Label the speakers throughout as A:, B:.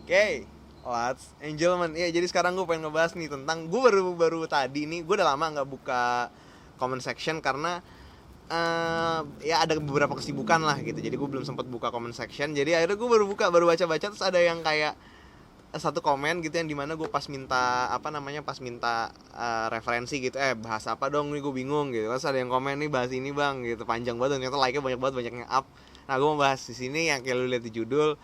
A: Oke, ladies and gentlemen, ya jadi sekarang gue pengen ngebahas nih tentang gue baru tadi nih, gue udah lama nggak buka comment section karena ya ada beberapa kesibukan lah gitu, jadi gue belum sempat buka comment section. Jadi akhirnya gue baru baca terus ada yang kayak satu komen gitu yang dimana gue pas minta referensi gitu, bahas apa dong nih gue bingung gitu. Terus ada yang komen nih bahas ini bang gitu, panjang banget dan ternyata like-nya banyak banget, banyak yang up. Nah gue mau bahas di sini yang kayak lu lihat di judul,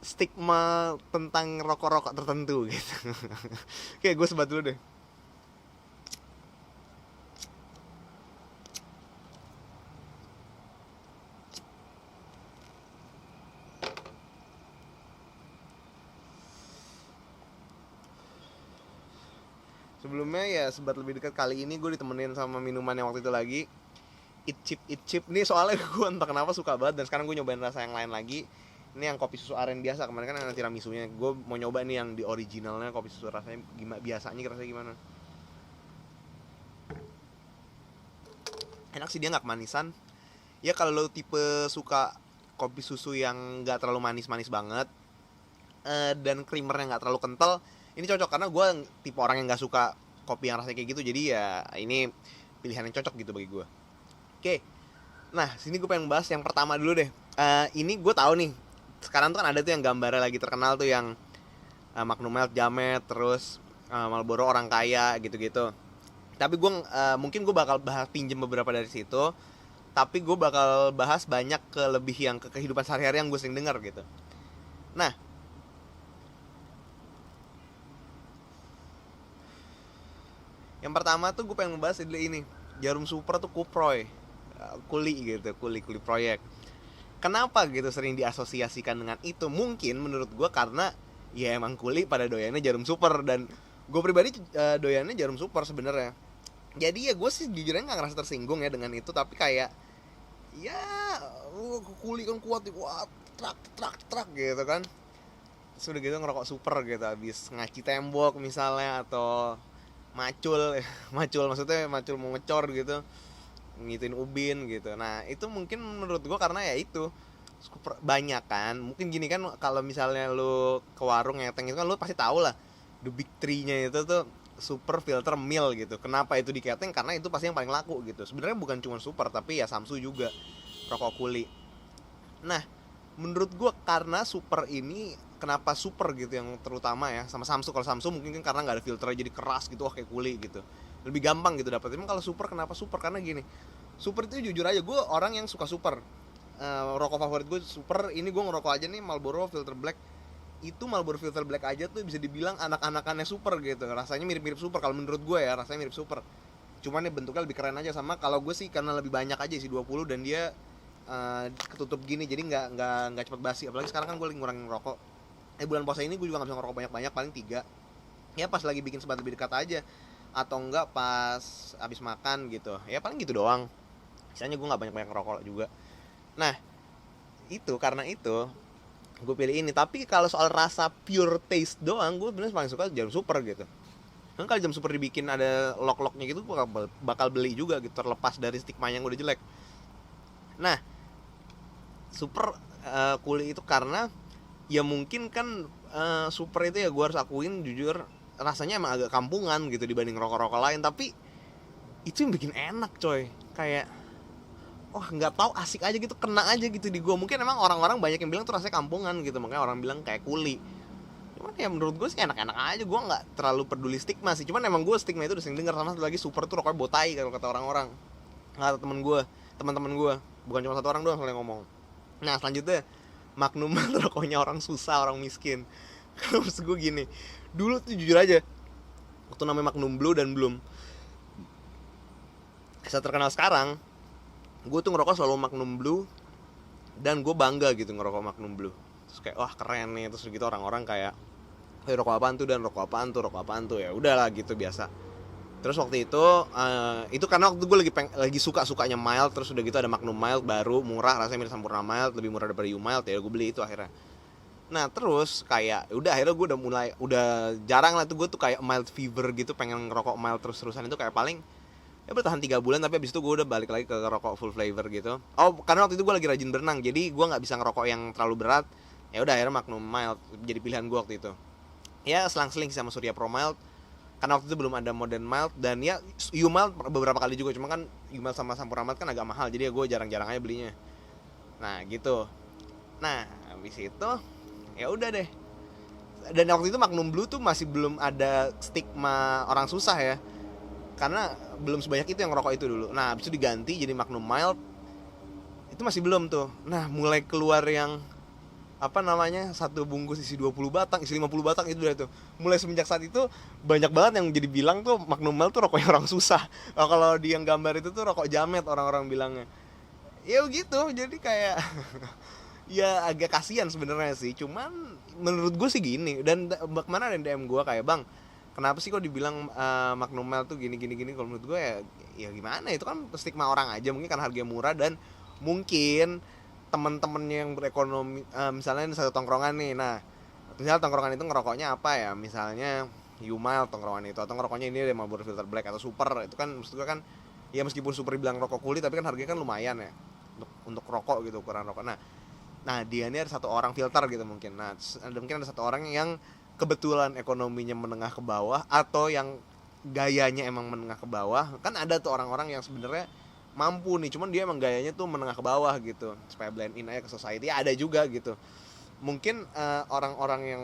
A: stigma tentang rokok-rokok tertentu gitu. Oke, gue sebat dulu deh. Sebelumnya ya sebat lebih dekat, kali ini gue ditemenin sama minuman yang waktu itu lagi, Eat Chip nih. Soalnya gue entah kenapa suka banget dan sekarang gue nyobain rasa yang lain lagi. Ini yang kopi susu aren biasa, kemarin kan ada tiramisunya. Gue mau nyoba nih yang di originalnya kopi susu, rasanya gimana, biasanya rasanya gimana. Enak sih, dia nggak kemanisan. Ya kalau lo tipe suka kopi susu yang nggak terlalu manis-manis banget, dan creamernya nggak terlalu kental, ini cocok karena gue tipe orang yang nggak suka kopi yang rasanya kayak gitu. Jadi ya ini pilihan yang cocok gitu bagi gue. Oke, nah sini gue pengen bahas yang pertama dulu deh. Ini gue tahu nih, sekarang tuh kan ada tuh yang gambarnya lagi terkenal tuh yang Magnum Malt Jamet, terus Marlboro orang kaya gitu-gitu. Tapi gue mungkin gue bakal bahas pinjem beberapa dari situ, tapi gue bakal bahas banyak ke lebih yang ke kehidupan sehari-hari yang gue sering dengar gitu. Nah, yang pertama tuh gue pengen membahas ini, jarum super tuh kuproy, kuli gitu, kuli proyek. Kenapa gitu sering diasosiasikan dengan itu? Mungkin menurut gue karena ya emang kuli pada doyannya jarum super, dan gue pribadi doyannya jarum super sebenarnya. Jadi ya gue sih jujurnya nggak ngerasa tersinggung ya dengan itu, tapi kayak ya kuli kan kuat, kuat trak gitu kan. Sudah gitu ngerokok super gitu habis ngaci tembok misalnya, atau macul macul maksudnya macul mau ngecor gitu, ngituin ubin gitu. Nah itu mungkin menurut gue karena ya itu banyak kan. Mungkin gini kan, kalau misalnya lu ke warung ngeteng itu kan lu pasti tahu lah, the big three-nya itu tuh super, filter, mil gitu. Kenapa itu diketeng? Karena itu pasti yang paling laku gitu. Sebenarnya bukan cuma super, tapi ya Samsu juga, rokok kuli. Nah menurut gue karena super ini, kenapa super gitu yang terutama ya sama Samsu. Kalau Samsu mungkin kan karena nggak ada filternya jadi keras gitu, wah kayak kuli gitu, lebih gampang gitu dapat. Emang kalau super, kenapa super? Karena gini, super itu jujur aja gue orang yang suka super. Rokok favorit gue super. Ini gue ngerokok aja nih Marlboro Filter Black. Itu Marlboro Filter Black aja tuh bisa dibilang anak-anakannya super gitu. Rasanya mirip-mirip super kalau menurut gue ya, rasanya mirip super. Cuman ya bentuknya lebih keren aja. Sama kalau gue sih karena lebih banyak aja isi 20, dan dia ketutup gini jadi nggak cepet basi. Apalagi sekarang kan gue lagi ngurangin rokok. Bulan puasa ini gue juga nggak bisa ngerokok banyak-banyak, paling 3. Ya pas lagi bikin sebat lebih dekat aja, atau enggak pas habis makan gitu. Ya paling gitu doang. Misalnya gue nggak banyak-banyak ngerokok juga. Nah itu karena itu gue pilih ini. Tapi kalau soal rasa pure taste doang, gue bener paling suka jarum super gitu. Kan kalau jarum super dibikin ada lock-locknya gitu, gue bakal beli juga gitu, terlepas dari stigma yang udah jelek. Nah super kuli itu karena ya mungkin kan super itu ya gue harus akuin jujur rasanya emang agak kampungan gitu dibanding rokok-rokok lain. Tapi itu yang bikin enak coy. Kayak nggak tahu, asik aja gitu, kena aja gitu di gue. Mungkin emang orang-orang banyak yang bilang tuh rasanya kampungan gitu, makanya orang bilang kayak kuli. Cuman ya menurut gue sih enak-enak aja, gue nggak terlalu peduli stigma sih. Cuman emang gue stigma itu udah sering denger. Sama satu lagi, super tuh rokoknya botai kalau kata orang-orang, kata teman-teman gue, bukan cuma satu orang doang soalnya ngomong. Nah selanjutnya, Magnum rokoknya orang susah, orang miskin. Kalau maksud gue gini, dulu tuh jujur aja, waktu namanya Magnum Blue dan belum saya terkenal sekarang, gue tuh ngerokok selalu Magnum Blue, dan gue bangga gitu ngerokok Magnum Blue. Terus kayak wah keren nih, terus gitu orang-orang kayak, hey, rokok apaan tuh, dan rokok apaan tuh, ya udahlah gitu biasa. Terus waktu itu karena waktu gue lagi suka-sukanya mild. Terus udah gitu ada Magnum Mild baru, murah, rasanya mirip Sampurna Mild, lebih murah daripada U Mild, ya gue beli itu akhirnya. Nah terus kayak udah akhirnya gue udah jarang lah tuh gue tuh kayak mild fever gitu, pengen ngerokok mild terus-terusan. Itu kayak paling ya bertahan 3 bulan, tapi abis itu gue udah balik lagi ke rokok full flavor gitu. Karena waktu itu gue lagi rajin berenang, jadi gue nggak bisa ngerokok yang terlalu berat. Ya udah akhirnya Magnum Mild jadi pilihan gue waktu itu. Ya selang-seling sama Surya Pro Mild, karena waktu itu belum ada Modern Mild, dan ya U Mild beberapa kali juga, cuma kan U Mild sama Sampurna Mild kan agak mahal, jadi ya gue jarang-jarang aja belinya. Nah gitu. Nah habis itu ya udah deh. Dan waktu itu Magnum Blue tuh masih belum ada stigma orang susah ya, karena belum sebanyak itu yang ngerokok itu dulu. Nah habis itu diganti jadi Magnum Mild, itu masih belum tuh. Nah mulai keluar yang apa namanya, satu bungkus isi 20 batang, isi 50 batang, itu udah tuh. Mulai semenjak saat itu banyak banget yang jadi bilang tuh Magnum Mild tuh rokoknya orang susah. Kalau di yang gambar itu tuh rokok jamet orang-orang bilangnya. Ya gitu, jadi kayak ya agak kasihan sebenarnya sih. Cuman menurut gue sih gini, dan kemana ada DM gue kayak, "Bang, kenapa sih kok dibilang Magnum Mild tuh gini gini gini?" Kalau menurut gue ya gimana, itu kan stigma orang aja, mungkin karena harganya murah, dan mungkin temen-temennya yang berekonomi, misalnya ini satu tongkrongan nih, nah misalnya tongkrongan itu ngerokoknya apa ya, misalnya Yumal tongkrongan itu, atau ngerokoknya ini ada Marlboro Filter Black atau Super, itu kan maksud gue kan, ya meskipun Super dibilang rokok kulit, tapi kan harganya kan lumayan ya untuk rokok gitu, ukuran rokok. Nah dia ini ada satu orang filter gitu mungkin, nah mungkin ada satu orang yang kebetulan ekonominya menengah ke bawah, atau yang gayanya emang menengah ke bawah. Kan ada tuh orang-orang yang sebenarnya mampu nih, cuman dia emang gayanya tuh menengah ke bawah gitu, supaya blend in aja ke society. Ada juga gitu, mungkin orang-orang yang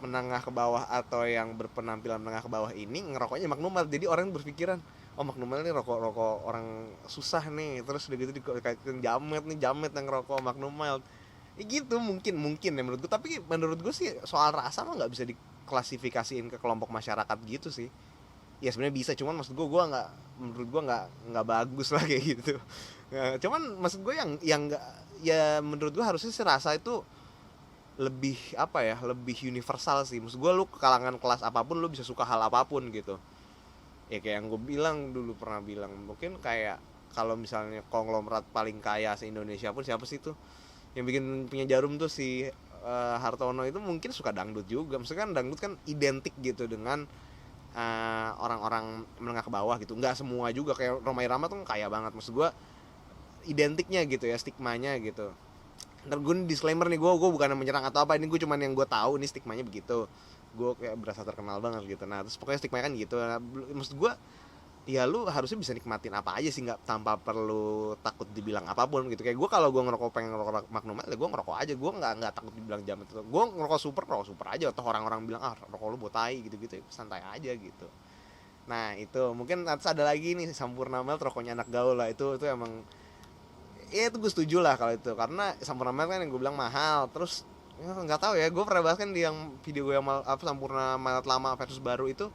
A: menengah ke bawah atau yang berpenampilan menengah ke bawah ini ngerokoknya Magnum Mild, jadi orang berpikiran, oh Magnum Mild nih rokok-rokok orang susah nih, terus udah gitu dikaitin jamet yang ngerokok Magnum Mild. Ya gitu mungkin ya menurut gue, tapi menurut gue sih soal rasa mah nggak bisa diklasifikasiin ke kelompok masyarakat gitu sih. Ya sebenarnya bisa, cuman maksud gue nggak, menurut gue nggak bagus lah kayak gitu. Ya, cuman maksud gue yang nggak, ya menurut gue harusnya sih rasa itu lebih apa ya, lebih universal sih. Maksud gue lu ke kalangan kelas apapun lu bisa suka hal apapun gitu. Ya kayak yang gue bilang dulu, pernah bilang, mungkin kayak kalau misalnya konglomerat paling kaya se Indonesia pun siapa sih tuh yang bikin punya Jarum tuh, si Hartono itu mungkin suka dangdut juga. Maksudnya kan dangdut kan identik gitu dengan orang-orang menengah ke bawah gitu. Nggak semua juga, kayak Rhoma Irama tuh kaya banget, maksud gue identiknya gitu ya, stigmanya gitu. Ntar gue disclaimer nih, gue bukan menyerang atau apa, ini gue cuman yang gue tahu nih stigmanya begitu, gue kayak berasa terkenal banget gitu. Nah terus pokoknya stigmanya kan gitu. Nah, maksud gue ya lu harusnya bisa nikmatin apa aja sih, nggak, tanpa perlu takut dibilang apapun gitu. Kayak gue kalau gue ngerokok, pengen ngerokok Magnum ya gue ngerokok aja, gue nggak takut dibilang jamet itu. Gue ngerokok Super aja, atau orang-orang bilang rokok lu botai gitu-gitu, santai aja gitu. Nah itu mungkin atas ada lagi nih Sampurna Mild, rokoknya anak gaul lah, itu emang ya itu gue setuju lah kalau itu, karena Sampurna Mild kan yang gue bilang mahal. Terus ya, nggak tahu ya, gue pernah bahas kan di yang video gue yang Sampurna Mild lama versus baru itu,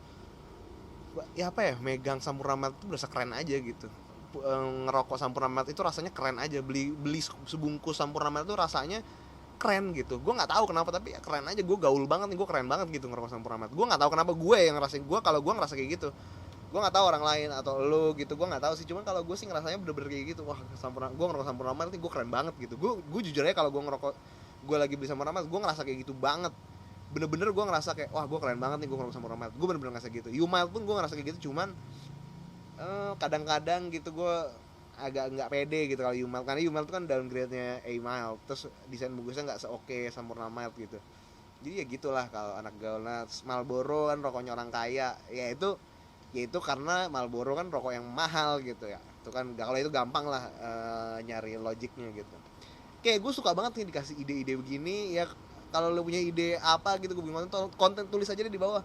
A: ya apa ya, megang Sampurna Mild itu berasa keren aja gitu. Ngerokok Sampurna Mild itu rasanya keren aja, beli sebungkus Sampurna Mild itu rasanya keren gitu. Gue nggak tahu kenapa, tapi ya keren aja. Gue gaul banget nih, gue keren banget gitu ngerokok Sampurna Mild. Gue nggak tahu kenapa gue yang ngerasain, gue kalau gue ngerasa kayak gitu. Gue nggak tahu orang lain atau lu gitu, gue nggak tahu sih. Cuman kalau gue sih ngerasanya bener-bener kayak gitu. Wah Sampurna, gue ngerokok Sampurna Mild nih gue keren banget gitu. Gue jujur aja, kalau gue ngerokok, gue lagi beli Sampurna Mild, gue ngerasa kayak gitu banget. Bener-bener gue ngerasa kayak, wah gue keren banget nih gue ngerokok Sampurna Mild. Gue bener-bener ngerasa gitu. U Mild pun gue ngerasa kayak gitu, cuman kadang-kadang gitu gue agak nggak pede gitu kalau U Mild, karena U Mild itu kan downgrade-nya A Mild, terus desain bungkusnya nggak seoke Sampurna Mild gitu. Jadi ya gitulah kalau anak gaul. Nah Marlboro kan rokoknya orang kaya, ya itu karena Marlboro kan rokok yang mahal gitu ya. Itu kan kalau itu gampang lah nyari logiknya gitu. Kayak gue suka banget nih dikasih ide-ide begini ya. Kalau lo punya ide apa gitu, gue bikin konten tulis aja deh di bawah.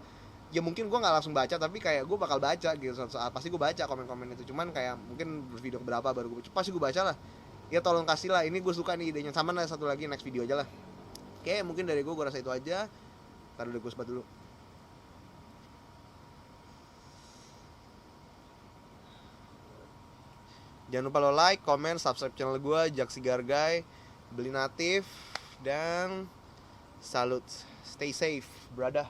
A: Ya mungkin gue nggak langsung baca, tapi kayak gue bakal baca gitu suatu saat. Pasti gue baca komen-komen itu. Cuman kayak mungkin bervideo berapa baru gue baca, pasti gue baca lah. Ya tolong kasih lah, ini gue suka nih idenya. Sama lah satu lagi, next video aja lah. Oke, mungkin dari gue rasa itu aja. Ntar dulu gue sebat dulu. Jangan lupa lo like, comment, subscribe channel gue, Jak Sigargai, beli natif, dan salut. Stay safe, brother.